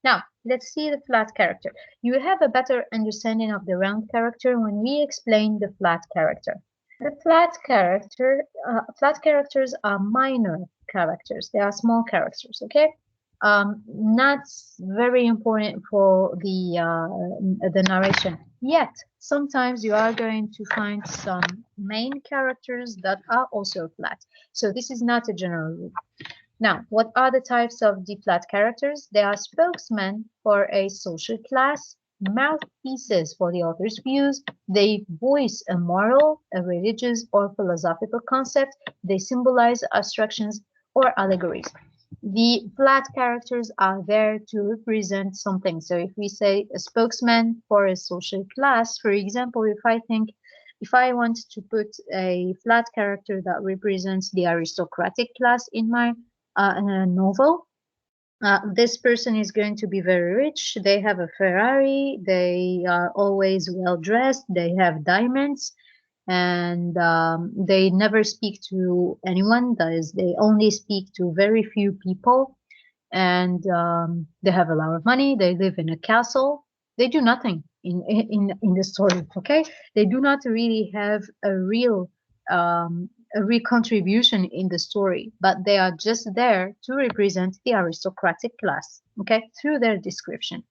Now, let's see the flat character. You will have a better understanding of the round character when we explain the flat character. The flat characters are minor characters. They are small characters, okay? Not very important for the narration. Yet, sometimes you are going to find some main characters that are also flat. So this is not a general rule. Now, what are the types of the flat characters? They are spokesmen for a social class, mouthpieces for the author's views. They voice a moral, a religious, or philosophical concept. They symbolize abstractions or allegories. The flat characters are there to represent something. So if we say a spokesman for a social class, for example, if I want to put a flat character that represents the aristocratic class in my novel, this person is going to be very rich. They have a Ferrari. They are always well dressed. They have diamonds, and they never speak to anyone. That is, they only speak to very few people, and they have a lot of money. They live in a castle. They do nothing in the story. Okay, they do not really have a real contribution in the story, but they are just there to represent the aristocratic class. Okay, through their description.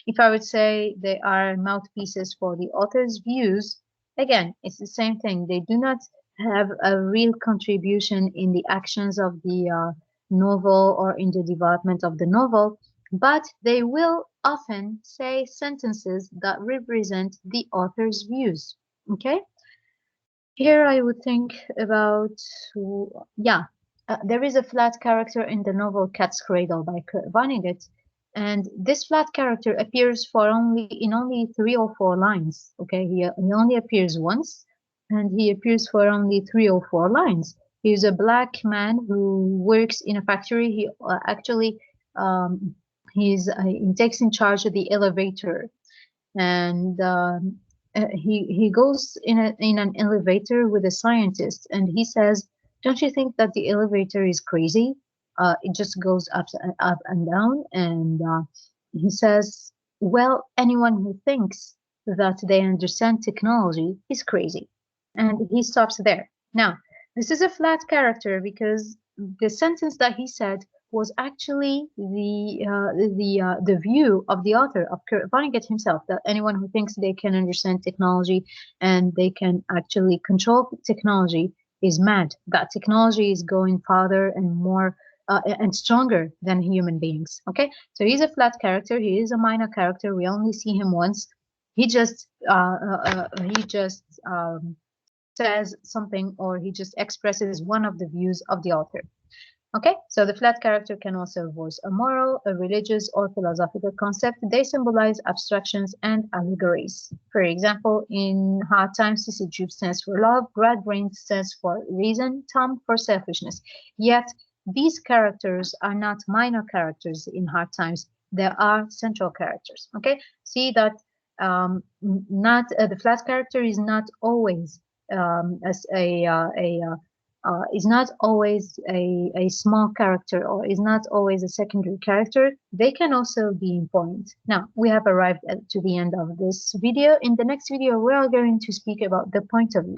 If I would say they are mouthpieces for the author's views, again, it's the same thing. They do not have a real contribution in the actions of the novel or in the development of the novel, but they will often say sentences that represent the author's views. Okay? Here I would think about, yeah, there is a flat character in the novel Cat's Cradle by Kurt Vonnegut, and this flat character appears for only 3 or 4 lines. Okay, he only appears once, and he appears for only 3 or 4 lines. He's a black man who works in a factory. He actually he takes in charge of the elevator, and he goes in an elevator with a scientist, and he says, "Don't you think that the elevator is crazy? It just goes up and down." And he says, "Well, anyone who thinks that they understand technology is crazy." And he stops there. Now, this is a flat character because the sentence that he said was actually the view of the author, of Kurt Vonnegut himself, that anyone who thinks they can understand technology and they can actually control technology is mad. That technology is going farther and more and stronger than human beings. Okay, so he's a flat character. He is a minor character. We only see him once. He just says something, or he just expresses one of the views of the author. Okay, so the flat character can also voice a moral, a religious, or philosophical concept. They symbolize abstractions and allegories. For example, in Hard Times, Sissy Jupe stands for love, Grad Brain stands for reason, Tom for selfishness. Yet, these characters are not minor characters in Hard Times. They are central characters. Okay, see that not the flat character is not always as a is not always a small character, or is not always a secondary character. They can also be important. Now, we have arrived to the end of this video. In the next video, we are going to speak about the point of view.